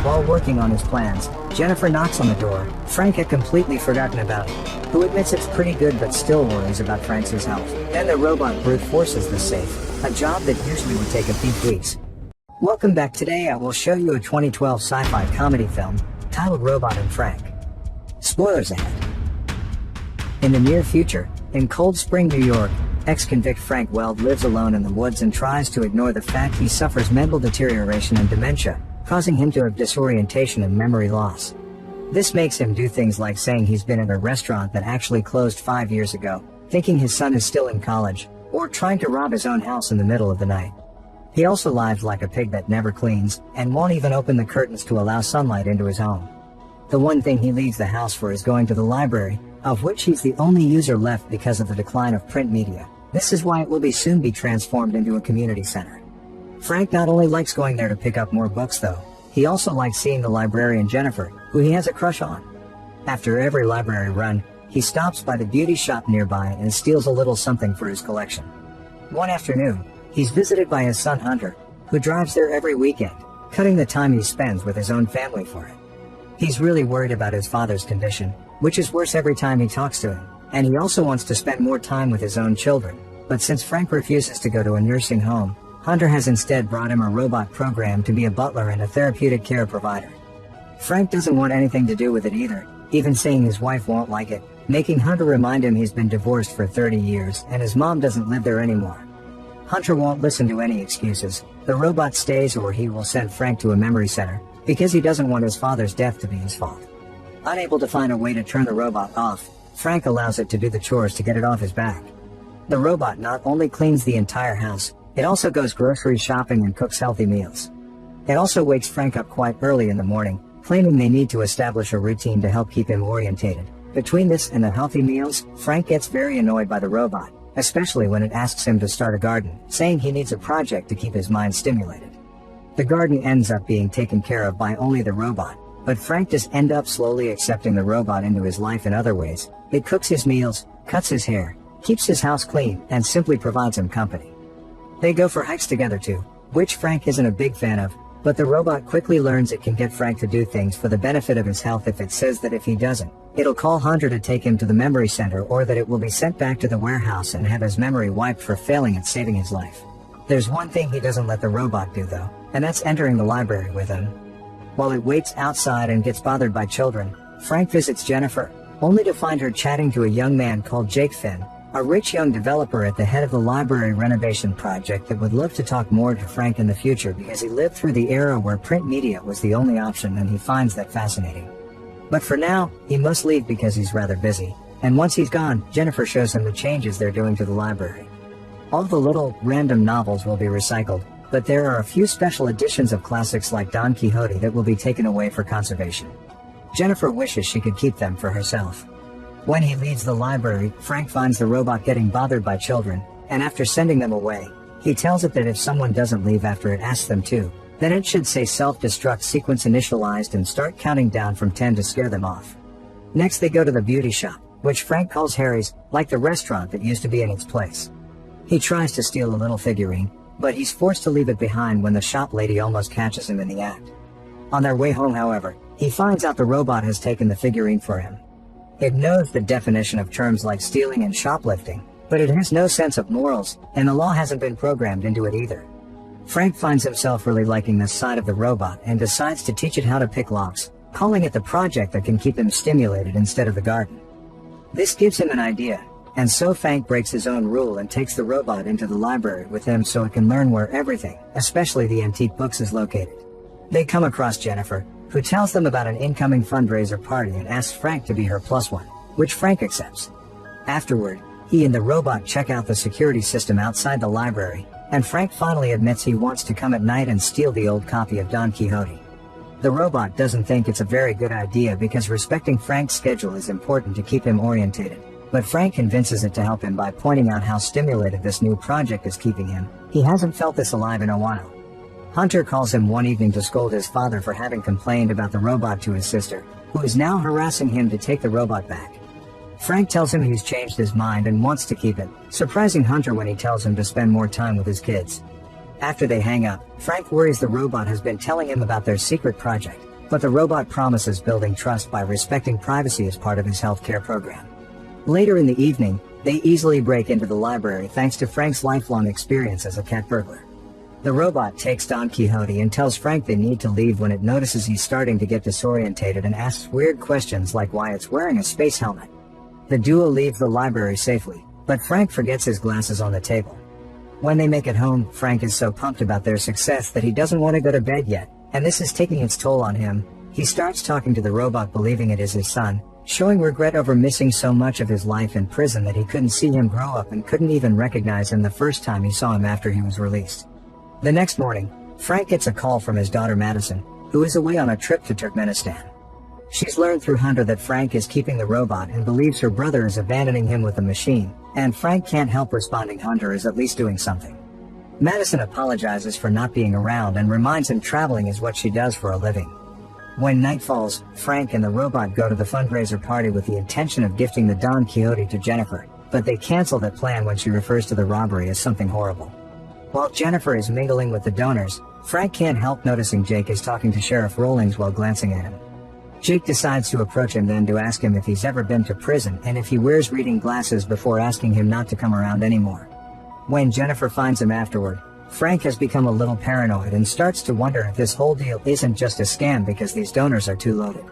While working on his plans, Jennifer knocks on the door. Frank had completely forgotten about it, who admits it's pretty good but still worries about Frank's health. Then the robot brute forces the safe, a job that usually would take a few weeks. Welcome back. Today I will show you a 2012 sci-fi comedy film titled Robot and Frank. Spoilers ahead. In the near future, in Cold Spring, New York, ex-convict Frank Weld lives alone in the woods and tries to ignore the fact he suffers mental deterioration and dementia, causing him to have disorientation and memory loss. This makes him do things like saying he's been at a restaurant that actually closed 5 years ago, thinking his son is still in college, or trying to rob his own house in the middle of the night. He also lives like a pig that never cleans, and won't even open the curtains to allow sunlight into his home. The one thing he leaves the house for is going to the library, of which he's the only user left because of the decline of print media. This is why it will soon be transformed into a community center. Frank not only likes going there to pick up more books though, he also likes seeing the librarian Jennifer, who he has a crush on. After every library run, he stops by the beauty shop nearby and steals a little something for his collection. One afternoon, he's visited by his son Hunter, who drives there every weekend, cutting the time he spends with his own family for it. He's really worried about his father's condition, which is worse every time he talks to him, and he also wants to spend more time with his own children. But since Frank refuses to go to a nursing home, Hunter has instead brought him a robot program to be a butler and a therapeutic care provider. Frank doesn't want anything to do with it either, even saying his wife won't like it, making Hunter remind him he's been divorced for 30 years and his mom doesn't live there anymore. Hunter won't listen to any excuses. The robot stays, or he will send Frank to a memory center, because he doesn't want his father's death to be his fault. Unable to find a way to turn the robot off, Frank allows it to do the chores to get it off his back. The robot not only cleans the entire house, it also goes grocery shopping and cooks healthy meals. It also wakes Frank up quite early in the morning, claiming they need to establish a routine to help keep him orientated. Between this and the healthy meals, Frank gets very annoyed by the robot, especially when it asks him to start a garden, saying he needs a project to keep his mind stimulated. The garden ends up being taken care of by only the robot, but Frank does end up slowly accepting the robot into his life in other ways. It cooks his meals, cuts his hair, keeps his house clean, and simply provides him company. They go for hikes together too, which Frank isn't a big fan of, but the robot quickly learns it can get Frank to do things for the benefit of his health if it says that if he doesn't, it'll call Hunter to take him to the memory center, or that it will be sent back to the warehouse and have his memory wiped for failing at saving his life. There's one thing he doesn't let the robot do though, and that's entering the library with him. While it waits outside and gets bothered by children, Frank visits Jennifer, only to find her chatting to a young man called Jake Finn, a rich young developer at the head of the library renovation project that would love to talk more to Frank in the future because he lived through the era where print media was the only option, and he finds that fascinating. But for now, he must leave because he's rather busy, and once he's gone, Jennifer shows him the changes they're doing to the library. All the little, random novels will be recycled, but there are a few special editions of classics like Don Quixote that will be taken away for conservation. Jennifer wishes she could keep them for herself. When he leaves the library, Frank finds the robot getting bothered by children, and after sending them away, he tells it that if someone doesn't leave after it asks them to, then it should say self-destruct sequence initialized and start counting down from 10 to scare them off. Next they go to the beauty shop, which Frank calls Harry's, like the restaurant that used to be in its place. He tries to steal a little figurine, but he's forced to leave it behind when the shop lady almost catches him in the act. On their way home, however, he finds out the robot has taken the figurine for him. It knows the definition of terms like stealing and shoplifting, but it has no sense of morals, and the law hasn't been programmed into it either. Frank finds himself really liking this side of the robot and decides to teach it how to pick locks, calling it the project that can keep him stimulated instead of the garden. This gives him an idea, and so Frank breaks his own rule and takes the robot into the library with him so it can learn where everything, especially the antique books, is located. They come across Jennifer, who tells them about an incoming fundraiser party and asks Frank to be her plus one, which Frank accepts. Afterward, he and the robot check out the security system outside the library, and Frank finally admits he wants to come at night and steal the old copy of Don Quixote. The robot doesn't think it's a very good idea because respecting Frank's schedule is important to keep him orientated, but Frank convinces it to help him by pointing out how stimulated this new project is keeping him. He hasn't felt this alive in a while. Hunter calls him one evening to scold his father for having complained about the robot to his sister, who is now harassing him to take the robot back. Frank tells him he's changed his mind and wants to keep it, surprising Hunter when he tells him to spend more time with his kids. After they hang up, Frank worries the robot has been telling him about their secret project, but the robot promises building trust by respecting privacy as part of his healthcare program. Later in the evening, they easily break into the library thanks to Frank's lifelong experience as a cat burglar. The robot takes Don Quixote and tells Frank they need to leave when it notices he's starting to get disorientated and asks weird questions like why it's wearing a space helmet. The duo leaves the library safely, but Frank forgets his glasses on the table. When they make it home, Frank is so pumped about their success that he doesn't want to go to bed yet, and this is taking its toll on him. He starts talking to the robot believing it is his son, showing regret over missing so much of his life in prison that he couldn't see him grow up and couldn't even recognize him the first time he saw him after he was released. The next morning, Frank gets a call from his daughter Madison, who is away on a trip to Turkmenistan. She's learned through Hunter that Frank is keeping the robot and believes her brother is abandoning him with the machine, and Frank can't help responding Hunter is at least doing something. Madison apologizes for not being around and reminds him traveling is what she does for a living. When night falls, Frank and the robot go to the fundraiser party with the intention of gifting the Don Quixote to Jennifer, but they cancel that plan when she refers to the robbery as something horrible. While Jennifer is mingling with the donors, Frank can't help noticing Jake is talking to Sheriff Rawlings while glancing at him. Jake decides to approach him then to ask him if he's ever been to prison and if he wears reading glasses before asking him not to come around anymore. When Jennifer finds him afterward, Frank has become a little paranoid and starts to wonder if this whole deal isn't just a scam because these donors are too loaded.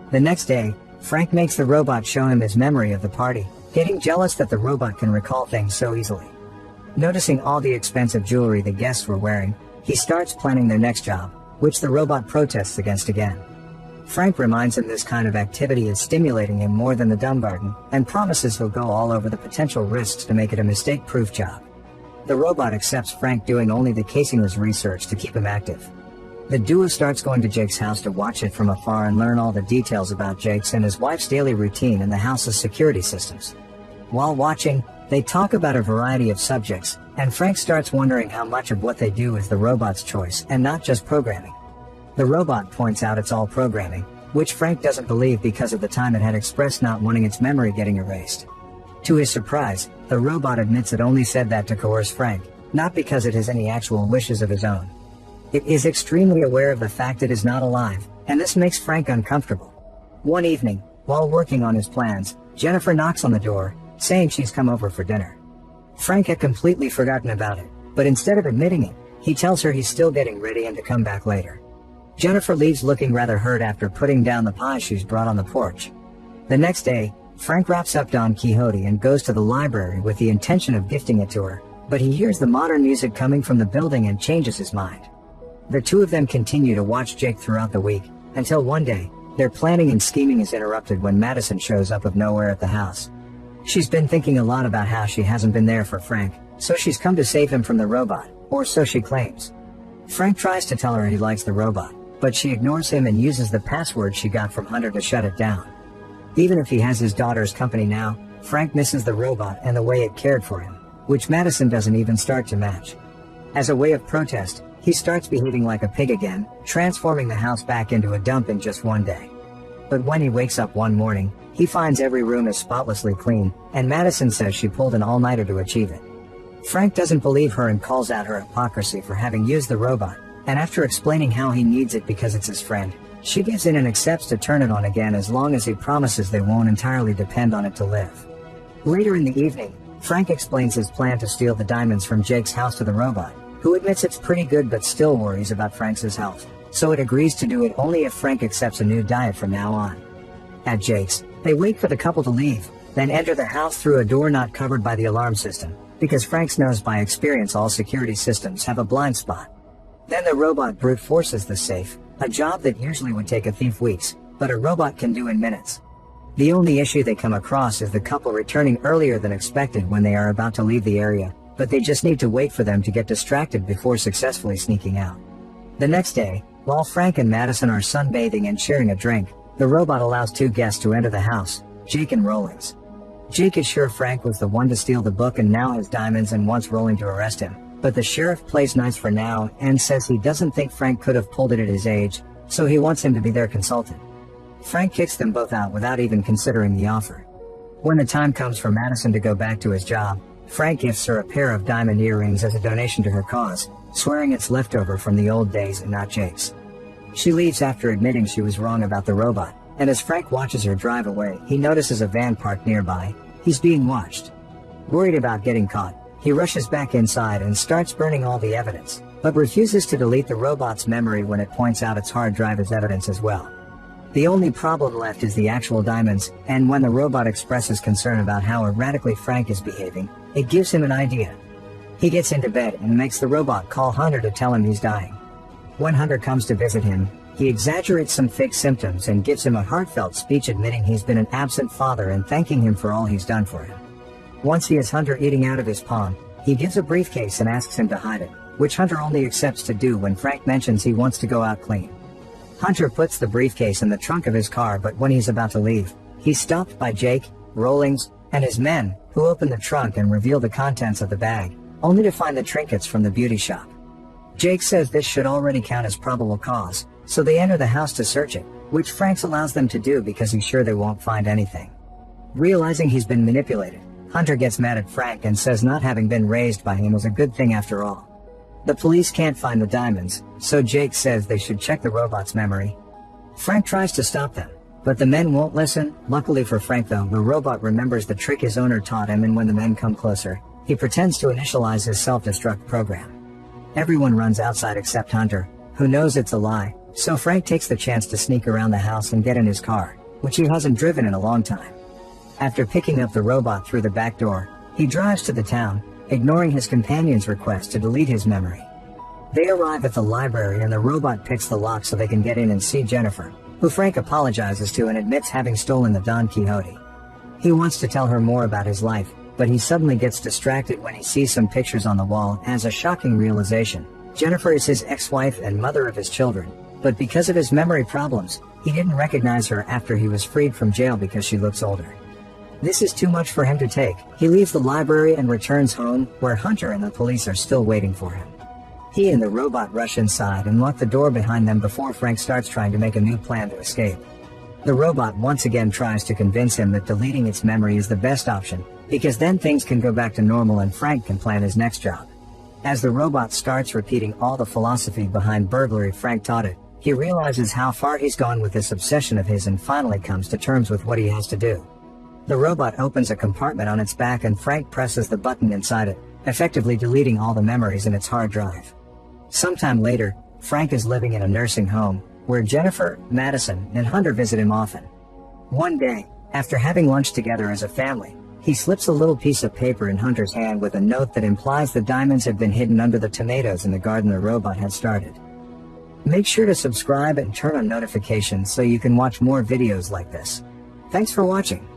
The next day, Frank makes the robot show him his memory of the party, getting jealous that the robot can recall things so easily. Noticing all the expensive jewelry the guests were wearing, he starts planning their next job, which the robot protests against again. Frank reminds him this kind of activity is stimulating him more than the Dumbarton, and promises he'll go all over the potential risks to make it a mistake-proof job. The robot accepts Frank doing only the casingless research to keep him active. The duo starts going to Jake's house to watch it from afar and learn all the details about Jake's and his wife's daily routine and the house's security systems. While watching, they talk about a variety of subjects, and Frank starts wondering how much of what they do is the robot's choice and not just programming. The robot points out it's all programming, which Frank doesn't believe because of the time it had expressed not wanting its memory getting erased. To his surprise, the robot admits it only said that to coerce Frank, not because it has any actual wishes of his own. It is extremely aware of the fact it is not alive, and this makes Frank uncomfortable. One evening, while working on his plans, Jennifer knocks on the door, saying she's come over for dinner. Frank had completely forgotten about it, but instead of admitting it, he tells her he's still getting ready and to come back later. Jennifer leaves looking rather hurt after putting down the pie she's brought on the porch. The next day, Frank wraps up Don Quixote and goes to the library with the intention of gifting it to her, but he hears the modern music coming from the building and changes his mind. The two of them continue to watch Jake throughout the week, until one day, their planning and scheming is interrupted when Madison shows up of nowhere at the house. She's been thinking a lot about how she hasn't been there for Frank, so she's come to save him from the robot, or so she claims. Frank tries to tell her he likes the robot, but she ignores him and uses the password she got from Hunter to shut it down. Even if he has his daughter's company now, Frank misses the robot and the way it cared for him, which Madison doesn't even start to match. As a way of protest, he starts behaving like a pig again, transforming the house back into a dump in just one day. But when he wakes up one morning, he finds every room is spotlessly clean, and Madison says she pulled an all-nighter to achieve it. Frank doesn't believe her and calls out her hypocrisy for having used the robot, and after explaining how he needs it because it's his friend, she gives in and accepts to turn it on again as long as he promises they won't entirely depend on it to live. Later in the evening, Frank explains his plan to steal the diamonds from Jake's house to the robot, who admits it's pretty good but still worries about Frank's health, so it agrees to do it only if Frank accepts a new diet from now on. At Jake's, they wait for the couple to leave, then enter the house through a door not covered by the alarm system, because Frank knows by experience all security systems have a blind spot. Then the robot brute forces the safe, a job that usually would take a thief weeks, but a robot can do in minutes. The only issue they come across is the couple returning earlier than expected when they are about to leave the area, but they just need to wait for them to get distracted before successfully sneaking out. The next day, while Frank and Madison are sunbathing and sharing a drink, the robot allows two guests to enter the house, Jake and Rawlings. Jake is sure Frank was the one to steal the book and now has diamonds and wants Rawlings to arrest him, but the sheriff plays nice for now and says he doesn't think Frank could have pulled it at his age, so he wants him to be their consultant. Frank kicks them both out without even considering the offer. When the time comes for Madison to go back to his job, Frank gifts her a pair of diamond earrings as a donation to her cause, swearing it's leftover from the old days and not Jake's. She leaves after admitting she was wrong about the robot, and as Frank watches her drive away, he notices a van parked nearby. He's being watched. Worried about getting caught, he rushes back inside and starts burning all the evidence, but refuses to delete the robot's memory when it points out its hard drive as evidence as well. The only problem left is the actual diamonds, and when the robot expresses concern about how erratically Frank is behaving, it gives him an idea. He gets into bed and makes the robot call Hunter to tell him he's dying. When Hunter comes to visit him, he exaggerates some fake symptoms and gives him a heartfelt speech admitting he's been an absent father and thanking him for all he's done for him. Once he has Hunter eating out of his palm, he gives a briefcase and asks him to hide it, which Hunter only accepts to do when Frank mentions he wants to go out clean. Hunter puts the briefcase in the trunk of his car, but when he's about to leave, he's stopped by Jake, Rawlings, and his men, who open the trunk and reveal the contents of the bag, only to find the trinkets from the beauty shop. Jake says this should already count as probable cause, so they enter the house to search it, which Frank allows them to do because he's sure they won't find anything. Realizing he's been manipulated, Hunter gets mad at Frank and says not having been raised by him is a good thing after all. The police can't find the diamonds, so Jake says they should check the robot's memory. Frank tries to stop them, but the men won't listen. Luckily for Frank though, the robot remembers the trick his owner taught him, and when the men come closer, he pretends to initialize his self-destruct program. Everyone runs outside except Hunter, who knows it's a lie, so Frank takes the chance to sneak around the house and get in his car, which he hasn't driven in a long time. After picking up the robot through the back door, he drives to the town, ignoring his companion's request to delete his memory. They arrive at the library and the robot picks the lock so they can get in and see Jennifer, who Frank apologizes to and admits having stolen the Don Quixote. He wants to tell her more about his life, but he suddenly gets distracted when he sees some pictures on the wall and has a shocking realization. Jennifer is his ex-wife and mother of his children, but because of his memory problems, he didn't recognize her after he was freed from jail because she looks older. This is too much for him to take. He leaves the library and returns home, where Hunter and the police are still waiting for him. He and the robot rush inside and lock the door behind them before Frank starts trying to make a new plan to escape. The robot once again tries to convince him that deleting its memory is the best option, because then things can go back to normal and Frank can plan his next job. As the robot starts repeating all the philosophy behind burglary Frank taught it, he realizes how far he's gone with this obsession of his and finally comes to terms with what he has to do. The robot opens a compartment on its back and Frank presses the button inside it, effectively deleting all the memories in its hard drive. Sometime later, Frank is living in a nursing home, where Jennifer, Madison, and Hunter visit him often. One day, after having lunch together as a family, he slips a little piece of paper in Hunter's hand with a note that implies the diamonds have been hidden under the tomatoes in the garden the robot had started. Make sure to subscribe and turn on notifications so you can watch more videos like this. Thanks for watching.